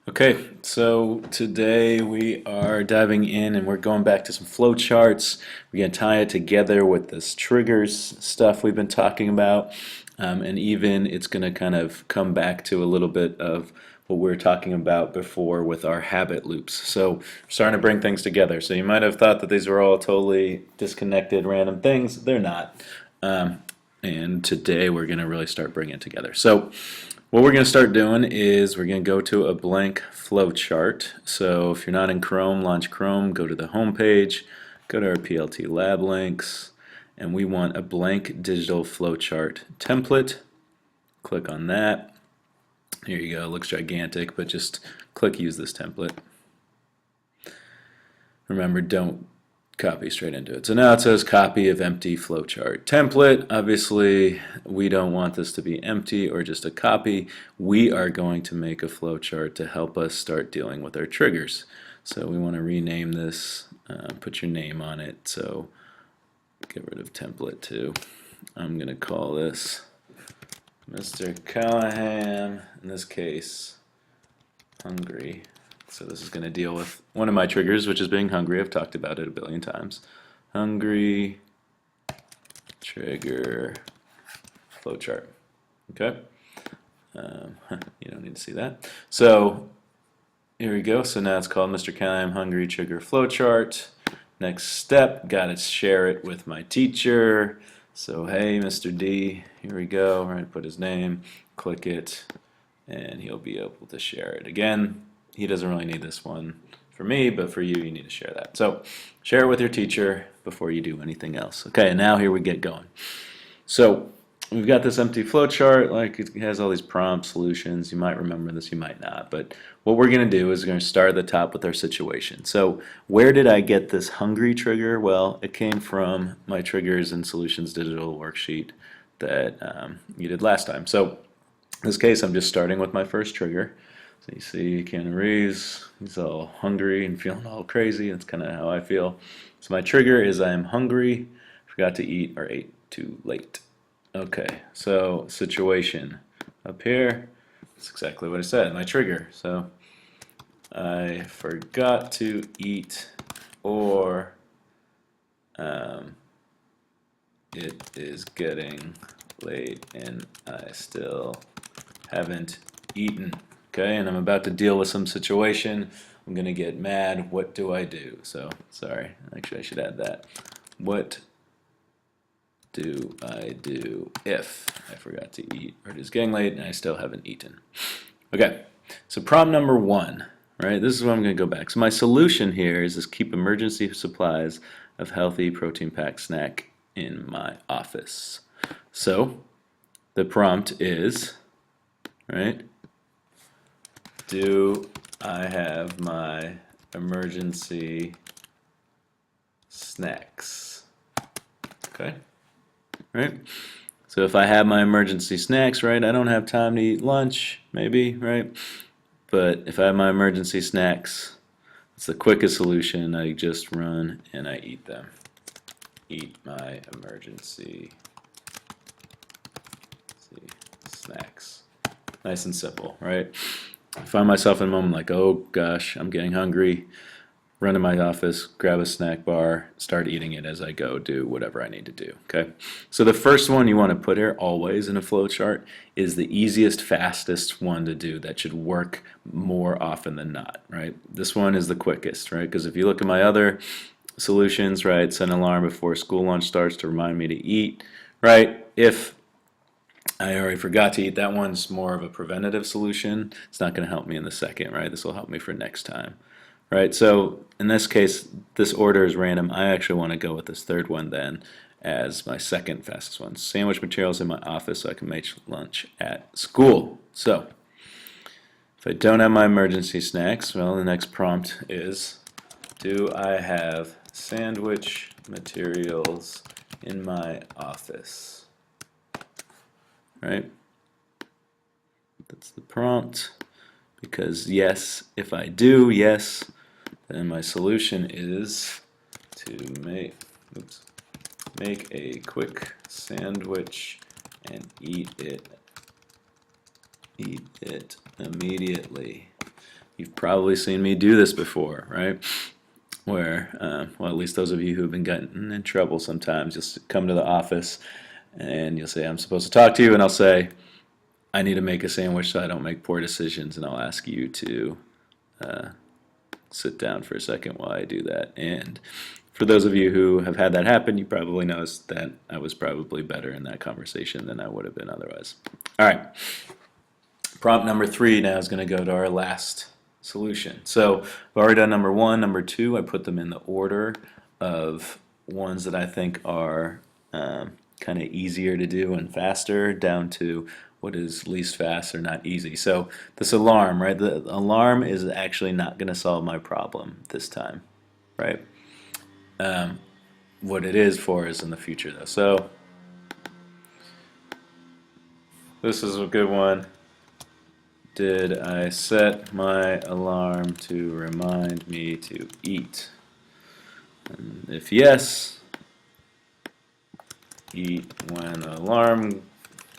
Okay, so today we are diving in and we're going back to some flow charts. We're going to tie it together with this triggers stuff we've been talking about. And even it's going to kind of come back to a little bit of what we were talking about before with our habit loops. So we're starting to bring things together. So you might have thought that these were all totally disconnected, random things. They're not. And today we're going to really start bringing it together. So what we're going to start doing is we're going to go to a blank flow chart. So if you're not in Chrome, launch Chrome, go to the home page, go to our PLT lab links, and we want a blank digital flowchart template. Click on that. Here you go. It looks gigantic, but just click use this template. Remember, don't copy straight into it. So now it says copy of empty flowchart template. Obviously, we don't want this to be empty or just a copy. We are going to make a flowchart to help us start dealing with our triggers. So we want to rename this, put your name on it. So get rid of template too. I'm going to call this Mr. Callahan, in this case, hungry. So this is going to deal with one of my triggers, which is being hungry. I've talked about it a billion times. Hungry, trigger, flowchart. Okay? You don't need to see that. So here we go. So now it's called Mr. Callahan Hungry Trigger Flowchart. Next step, got to share it with my teacher. So hey, Mr. D, here we go. We're going to put his name, click it, and he'll be able to share it. Again, he doesn't really need this one for me, but for you, you need to share that. So share it with your teacher before you do anything else. Okay, and now here we get going. So we've got this empty flowchart, like it has all these prompt solutions. You might remember this, you might not. But what we're going to do is we're going to start at the top with our situation. So where did I get this hungry trigger? Well, it came from my triggers and solutions digital worksheet that you did last time. So in this case, I'm just starting with my first trigger. So you see Keanu Reeves, he's all hungry and feeling all crazy. That's kind of how I feel. So my trigger is I am hungry, forgot to eat, or ate too late. Okay, so situation up here, that's exactly what I said, my trigger. So I forgot to eat, or it is getting late and I still haven't eaten. Okay, and I'm about to deal with some situation. I'm gonna get mad. What do I do? So, sorry, actually I should add that. What do I do if I forgot to eat, or it is getting late and I still haven't eaten? Okay, so problem number one, right? This is what I'm gonna go back. So my solution here is keep emergency supplies of healthy protein-packed snack in my office. So the prompt is, right? Do I have my emergency snacks? Okay, right? So if I have my emergency snacks, right, I don't have time to eat lunch, maybe, right? But if I have my emergency snacks, it's the quickest solution. I just run and I eat them. Eat my emergency snacks. Nice and simple, right? I find myself in a moment like, oh gosh, I'm getting hungry. Run to my office, grab a snack bar, start eating it as I go, do whatever I need to do. Okay. So the first one you want to put here, always in a flow chart, is the easiest, fastest one to do that should work more often than not. Right. This one is the quickest, right? Because if you look at my other solutions, right, set an alarm before school lunch starts to remind me to eat. Right. If I already forgot to eat, that one's more of a preventative solution. It's not going to help me in the second, right? This will help me for next time, right? So in this case, this order is random. I actually want to go with this third one then as my second fastest one. Sandwich materials in my office so I can make lunch at school. So if I don't have my emergency snacks, well, the next prompt is, do I have sandwich materials in my office? Right? That's the prompt. Because yes, if I do, yes, then my solution is to make a quick sandwich and eat it immediately. you've probably seen me do this before, right? Where, well, at least those of you who have been getting in trouble sometimes, you'll come to the office and you'll say, I'm supposed to talk to you, and I'll say, I need to make a sandwich so I don't make poor decisions, and I'll ask you to sit down for a second while I do that. And for those of you who have had that happen, you probably noticed that I was probably better in that conversation than I would have been otherwise. All right. Prompt number 3 now is going to go to our last solution. So I've already done number 1, number 2. I put them in the order of ones that I think are kind of easier to do and faster, down to what is least fast or not easy. So this alarm, right? The alarm is actually not going to solve my problem this time, right? What it is for is in the future, though. So this is a good one. Did I set my alarm to remind me to eat? And if yes, eat when the alarm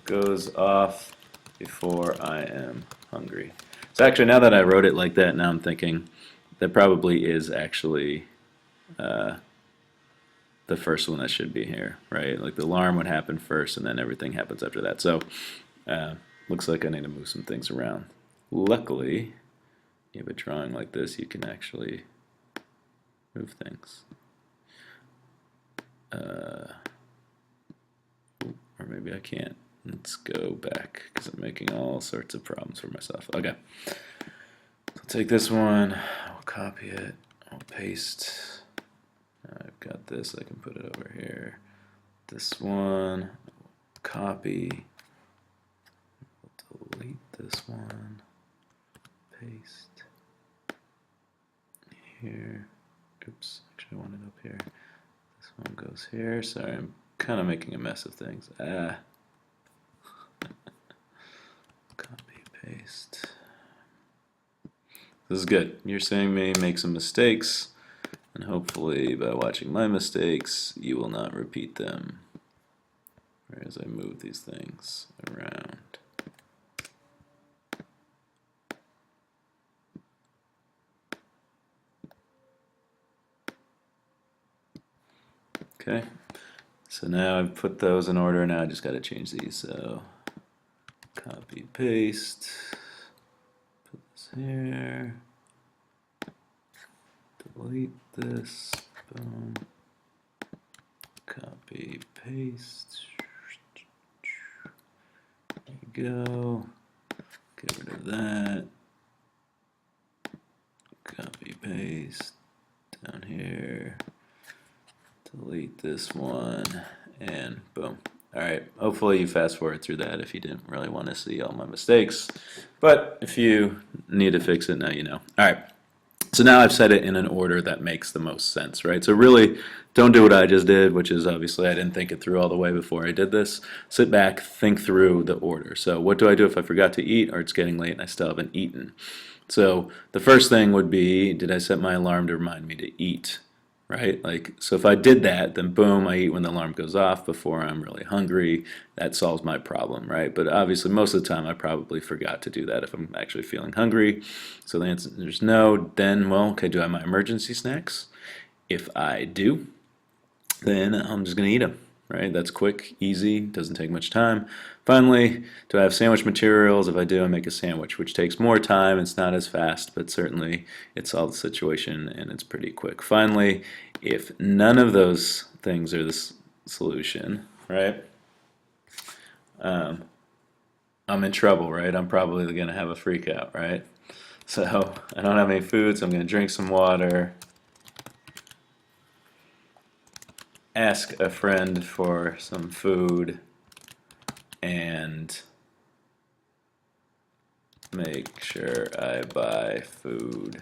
goes off before I am hungry. So actually, now that I wrote it like that, now I'm thinking that probably is actually the first one that should be here, right? Like the alarm would happen first and then everything happens after that. So looks like I need to move some things around. Luckily, you have a drawing like this, you can actually move things. Or maybe I can't. Let's go back because I'm making all sorts of problems for myself. Okay. So take this one, I'll copy it, I'll paste. I've got this, I can put it over here. This one, copy, delete this one, paste here. Oops, actually I want it up here. This one goes here. Sorry, I'm kind of making a mess of things. Copy, paste. This is good. You're seeing me make some mistakes, and hopefully by watching my mistakes, you will not repeat them as I move these things around. Okay, so now I've put those in order. Now I just got to change these. So copy, paste, put this here, delete this, boom, copy, paste, there you go, get rid of that, copy, paste, down here, delete this one, and boom. Alright, hopefully you fast forward through that if you didn't really want to see all my mistakes. But if you need to fix it, now you know. Alright, so now I've set it in an order that makes the most sense, right? So really, don't do what I just did, which is obviously I didn't think it through all the way before I did this. Sit back, think through the order. So what do I do if I forgot to eat or it's getting late and I still haven't eaten? So the first thing would be, did I set my alarm to remind me to eat? Right? Like, so if I did that, then boom, I eat when the alarm goes off before I'm really hungry. That solves my problem, right? But obviously, most of the time, I probably forgot to do that if I'm actually feeling hungry. So the answer is no. Then, well, okay, do I have my emergency snacks? If I do, then I'm just going to eat them, right? That's quick, easy, doesn't take much time. Finally, do I have sandwich materials? If I do, I make a sandwich, which takes more time. It's not as fast, but certainly it solves the situation and it's pretty quick. Finally, if none of those things are the solution, right? I'm in trouble, right? I'm probably going to have a freak out, right? So I don't have any food, so I'm going to drink some water. Ask a friend for some food and make sure I buy food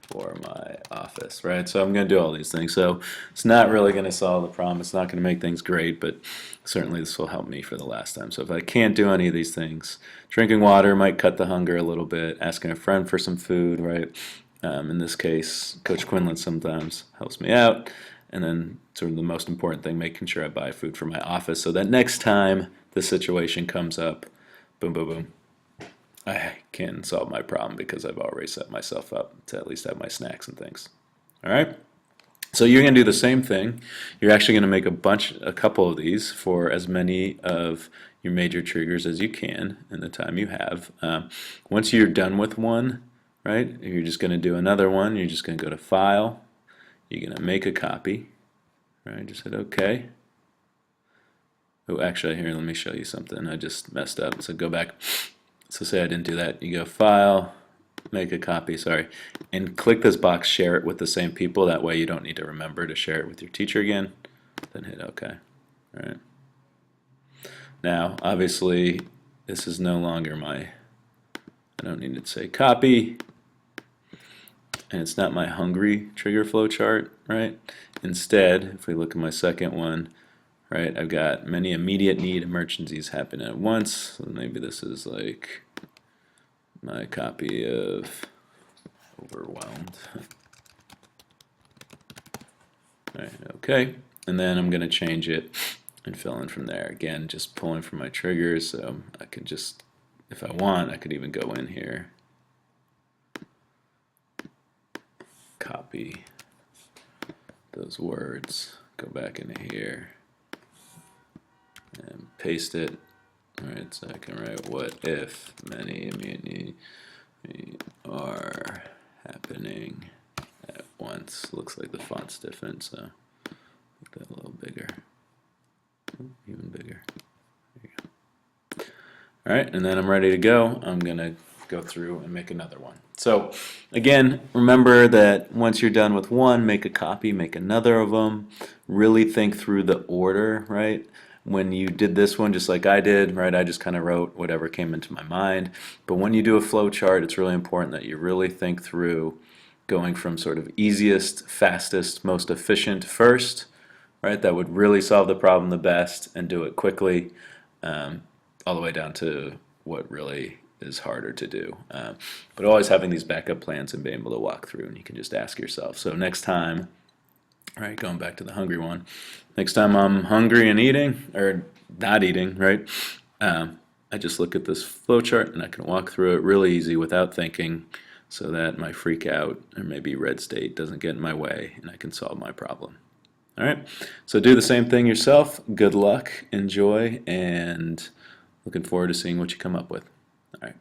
for my office, right? So I'm going to do all these things. So it's not really going to solve the problem. It's not going to make things great, but certainly this will help me for the last time. So if I can't do any of these things, drinking water might cut the hunger a little bit. Asking a friend for some food, right? In this case, Coach Quinlan sometimes helps me out. And then sort of the most important thing, making sure I buy food for my office so that next time the situation comes up, boom, boom, boom, I can solve my problem because I've already set myself up to at least have my snacks and things. All right? So you're going to do the same thing. You're actually going to make a couple of these for as many of your major triggers as you can in the time you have. Once you're done with one, right, you're just going to do another one. You're just going to go to File. You're going to make a copy. Right, just hit OK. Oh, actually, here, let me show you something. I just messed up. So go back. So say I didn't do that. You go File, make a copy, sorry, and click this box, share it with the same people. That way you don't need to remember to share it with your teacher again. Then hit OK. All right. Now, obviously, this is no longer I don't need to say copy, and it's not my hungry trigger flow chart, right? Instead, if we look at my second one, right, I've got many immediate need emergencies happen at once. So maybe this is like my copy of overwhelmed. All right, okay, and then I'm going to change it and fill in from there. Again, just pulling from my triggers, so I can just, if I want, I could even go in here, copy those words, go back into here, and paste it. All right, so I can write, what if many immunity are happening at once. Looks like the font's different, so make that a little bigger. Ooh, even bigger. There you go. All right, and then I'm ready to go. I'm going to go through and make another one. So again, remember that once you're done with one, make a copy, make another of them. Really think through the order, right? When you did this one, just like I did, right, I just kind of wrote whatever came into my mind. But when you do a flow chart, it's really important that you really think through going from sort of easiest, fastest, most efficient first, right? That would really solve the problem the best and do it quickly, all the way down to what really is harder to do. But always having these backup plans and being able to walk through, and you can just ask yourself. So next time, right, going back to the hungry one, next time I'm hungry and eating, or not eating, right, I just look at this flow chart and I can walk through it really easy without thinking, so that my freak out or maybe red state doesn't get in my way and I can solve my problem. All right, so do the same thing yourself. Good luck, enjoy, and looking forward to seeing what you come up with. All right.